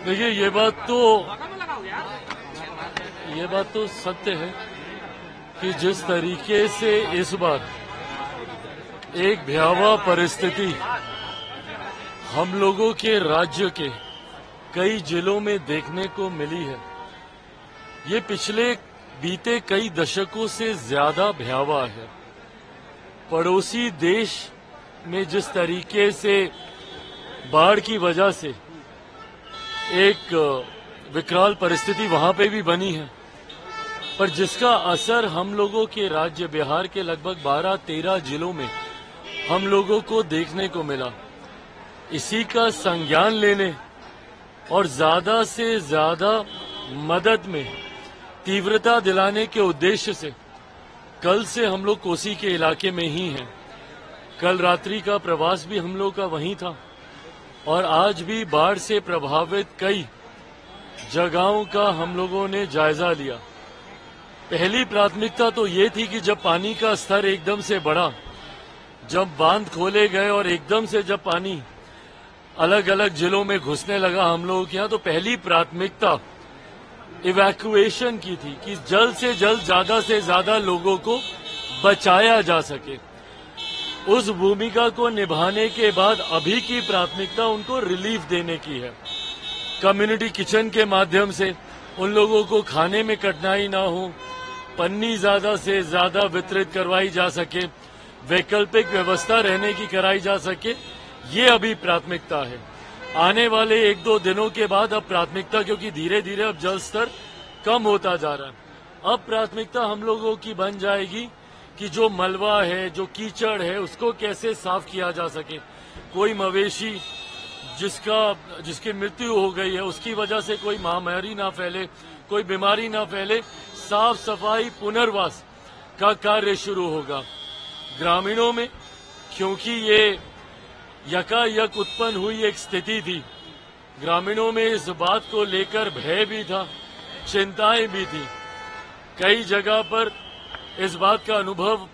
देखिए ये बात तो सत्य है कि जिस तरीके से इस बार एक भयावह परिस्थिति हम लोगों के राज्य के कई जिलों में देखने को मिली है, ये पिछले बीते कई दशकों से ज्यादा भयावह है। पड़ोसी देश में जिस तरीके से बाढ़ की वजह से एक विकराल परिस्थिति वहां पे भी बनी है, पर जिसका असर हम लोगों के राज्य बिहार के लगभग 12-13 जिलों में हम लोगों को देखने को मिला, इसी का संज्ञान लेने और ज्यादा से ज्यादा मदद में तीव्रता दिलाने के उद्देश्य से कल से हम लोग कोसी के इलाके में ही हैं। कल रात्रि का प्रवास भी हम लोग का वहीं था और आज भी बाढ़ से प्रभावित कई जगहों का हम लोगों ने जायजा लिया। पहली प्राथमिकता तो ये थी कि जब पानी का स्तर एकदम से बढ़ा, जब बांध खोले गए और एकदम से जब पानी अलग अलग जिलों में घुसने लगा हम लोगों के यहाँ, तो पहली प्राथमिकता इवैक्यूएशन की थी कि जल्द से जल्द ज्यादा से ज्यादा लोगों को बचाया जा सके। उस भूमिका को निभाने के बाद अभी की प्राथमिकता उनको रिलीफ देने की है। कम्युनिटी किचन के माध्यम से उन लोगों को खाने में कठिनाई ना हो, पन्नी ज्यादा से ज्यादा वितरित करवाई जा सके, वैकल्पिक व्यवस्था रहने की कराई जा सके, ये अभी प्राथमिकता है। आने वाले 1-2 दिनों के बाद अब प्राथमिकता, क्योंकि धीरे धीरे अब जल स्तर कम होता जा रहा है, अब प्राथमिकता हम लोगों की बन जाएगी कि जो मलबा है, जो कीचड़ है, उसको कैसे साफ किया जा सके। कोई मवेशी जिसकी मृत्यु हो गई है, उसकी वजह से कोई महामारी ना फैले, कोई बीमारी ना फैले, साफ सफाई पुनर्वास का कार्य शुरू होगा। ग्रामीणों में क्योंकि ये यकायक उत्पन्न हुई एक स्थिति थी, ग्रामीणों में इस बात को लेकर भय भी था, चिंताएं भी थी। कई जगह पर इस बात का अनुभव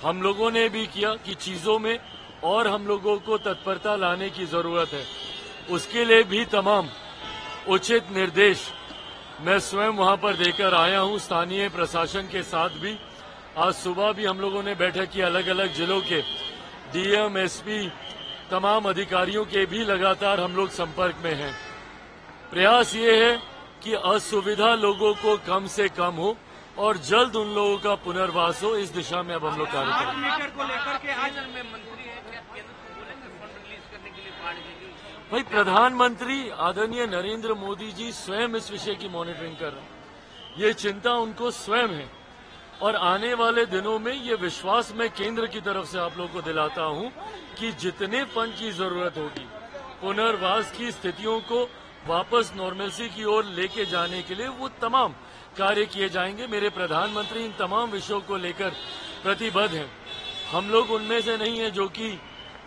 हम लोगों ने भी किया कि चीजों में और हम लोगों को तत्परता लाने की जरूरत है। उसके लिए भी तमाम उचित निर्देश मैं स्वयं वहां पर देकर आया हूं, स्थानीय प्रशासन के साथ भी। आज सुबह भी हम लोगों ने बैठक की, अलग अलग जिलों के डीएम, एसपी, तमाम अधिकारियों के भी लगातार हम लोग संपर्क में हैं। प्रयास ये है कि असुविधा लोगों को कम से कम हो और जल्द उन लोगों का पुनर्वास हो। इस दिशा में अब हम लोग कार्य करेंगे। भाई, प्रधानमंत्री आदरणीय नरेंद्र मोदी जी स्वयं इस विषय की मॉनिटरिंग कर रहे हैं। ये चिंता उनको स्वयं है और आने वाले दिनों में ये विश्वास मैं केंद्र की तरफ से आप लोगों को दिलाता हूं कि जितने फंड की जरूरत होगी, पुनर्वास की स्थितियों को वापस नॉर्मलसी की ओर लेके जाने के लिए वो तमाम कार्य किए जाएंगे। मेरे प्रधानमंत्री इन तमाम विषयों को लेकर प्रतिबद्ध हैं। हम लोग उनमें से नहीं है जो कि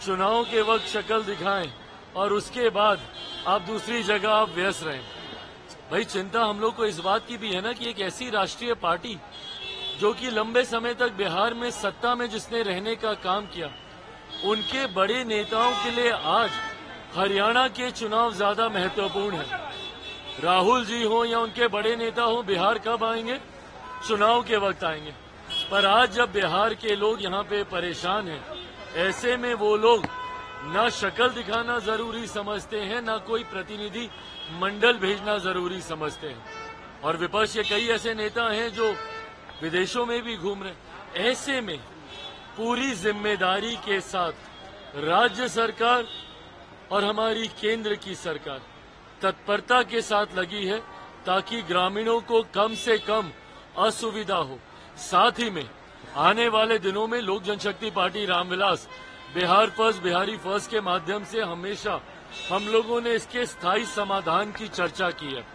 चुनाव के वक्त शक्ल दिखाएं और उसके बाद आप दूसरी जगह आप व्यस्त रहें। भाई, चिंता हम लोग को इस बात की भी है ना कि एक ऐसी राष्ट्रीय पार्टी जो कि लंबे समय तक बिहार में सत्ता में जिसने रहने का काम किया, उनके बड़े नेताओं के लिए आज हरियाणा के चुनाव ज्यादा महत्वपूर्ण है। राहुल जी हो या उनके बड़े नेता हो, बिहार कब आएंगे? चुनाव के वक्त आएंगे। पर आज जब बिहार के लोग यहाँ पे परेशान हैं, ऐसे में वो लोग न शक्ल दिखाना जरूरी समझते हैं, न कोई प्रतिनिधि मंडल भेजना जरूरी समझते हैं। और विपक्ष के कई ऐसे नेता हैं जो विदेशों में भी घूम रहे। ऐसे में पूरी जिम्मेदारी के साथ राज्य सरकार और हमारी केंद्र की सरकार तत्परता के साथ लगी है ताकि ग्रामीणों को कम से कम असुविधा हो। साथ ही में आने वाले दिनों में Lok Janshakti party Ram Vilas Bihar first, Bihari first के माध्यम से हमेशा हम लोगों ने इसके स्थायी समाधान की चर्चा की है।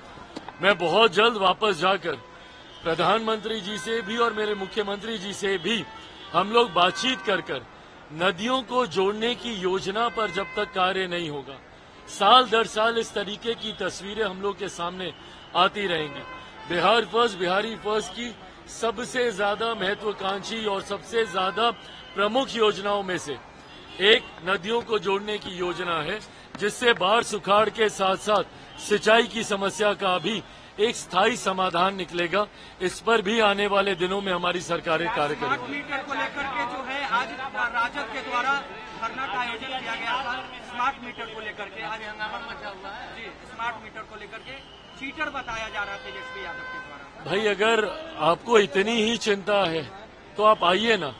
मैं बहुत जल्द वापस जाकर प्रधानमंत्री जी से भी और मेरे मुख्यमंत्री जी से भी हम लोग बातचीत कर नदियों को जोड़ने की योजना पर जब तक कार्य नहीं होगा, साल दर साल इस तरीके की तस्वीरें हम लोग के सामने आती रहेंगी। बिहार फर्स्ट, बिहारी फर्स्ट की सबसे ज्यादा महत्वाकांक्षी और सबसे ज्यादा प्रमुख योजनाओं में से एक नदियों को जोड़ने की योजना है, जिससे बाढ़ सुखाड़ के साथ साथ सिंचाई की समस्या का भी एक स्थायी समाधान निकलेगा। इस पर भी आने वाले दिनों में हमारी सरकारें कार्य करेंगी। स्मार्ट मीटर को लेकर के जो है आज राजद के द्वारा धरना का आयोजन किया गया था। स्मार्ट मीटर को लेकर के आज हंगामा मचा हुआ है जी। स्मार्ट मीटर को लेकर के चीटर बताया जा रहा था तेजस्वी यादव के द्वारा। भाई, अगर आपको इतनी ही चिंता है तो आप आइए ना।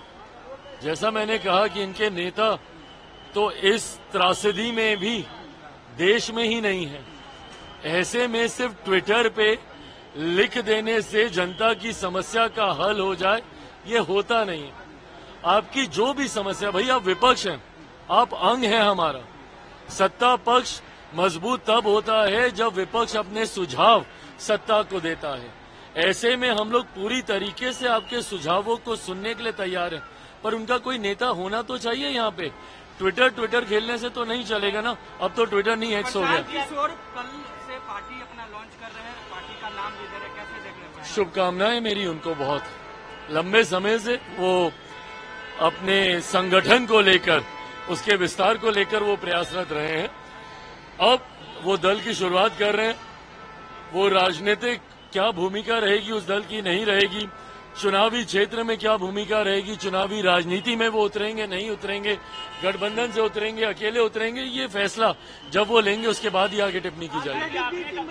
जैसा मैंने कहा कि इनके नेता तो इस त्रासदी में भी देश में ही नहीं है। ऐसे में सिर्फ ट्विटर पे लिख देने से जनता की समस्या का हल हो जाए, ये होता नहीं है। आपकी जो भी समस्या, भाई आप विपक्ष हैं, आप अंग हैं हमारा। सत्ता पक्ष मजबूत तब होता है जब विपक्ष अपने सुझाव सत्ता को देता है। ऐसे में हम लोग पूरी तरीके से आपके सुझावों को सुनने के लिए तैयार हैं, पर उनका कोई नेता होना तो चाहिए यहाँ पे। ट्विटर खेलने से तो नहीं चलेगा ना। अब तो ट्विटर नहीं एक्स हो गया। कल से पार्टी अपना लॉन्च कर रहे हैं, पार्टी का नाम भी दे रहे हैं, कैसे देख रहे हैं? शुभकामनाएं मेरी उनको। बहुत लंबे समय से वो अपने संगठन को लेकर, उसके विस्तार को लेकर वो प्रयासरत रहे हैं। अब वो दल की शुरुआत कर रहे हैं। वो राजनीतिक क्या भूमिका रहेगी उस दल की, नहीं रहेगी। चुनावी क्षेत्र में क्या भूमिका रहेगी, चुनावी राजनीति में वो उतरेंगे नहीं उतरेंगे, गठबंधन से उतरेंगे, अकेले उतरेंगे, ये फैसला जब वो लेंगे उसके बाद ही आगे टिप्पणी की जाएगी। आपने कहा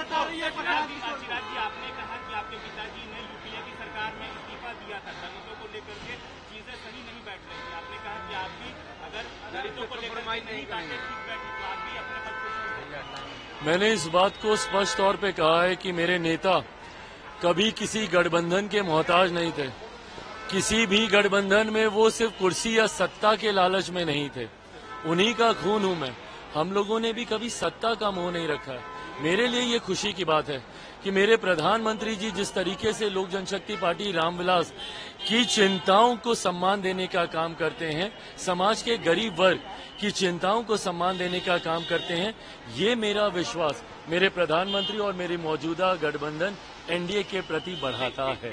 कि आपके पिताजी ने यूपीए की सरकार में इस्तीफा दिया था, दलितों को लेकर के चीजें सही नहीं बैठ रही थी। आपने कहा कि आप भी अगर दलितों को लेकर नहीं बातें ठीक बैठी तो आप भी अपने पद को। मैंने इस बात को स्पष्ट तौर पे कहा है कि मेरे नेता कभी किसी गठबंधन के मोहताज नहीं थे। किसी भी गठबंधन में वो सिर्फ कुर्सी या सत्ता के लालच में नहीं थे। उन्हीं का खून हूं मैं। हम लोगों ने भी कभी सत्ता का मोह नहीं रखा है। मेरे लिए ये खुशी की बात है कि मेरे प्रधानमंत्री जी जिस तरीके से लोक जनशक्ति पार्टी रामविलास की चिंताओं को सम्मान देने का काम करते हैं, समाज के गरीब वर्ग की चिंताओं को सम्मान देने का काम करते हैं, ये मेरा विश्वास मेरे प्रधानमंत्री और मेरी मौजूदा गठबंधन एनडीए के प्रति बढ़ाता है।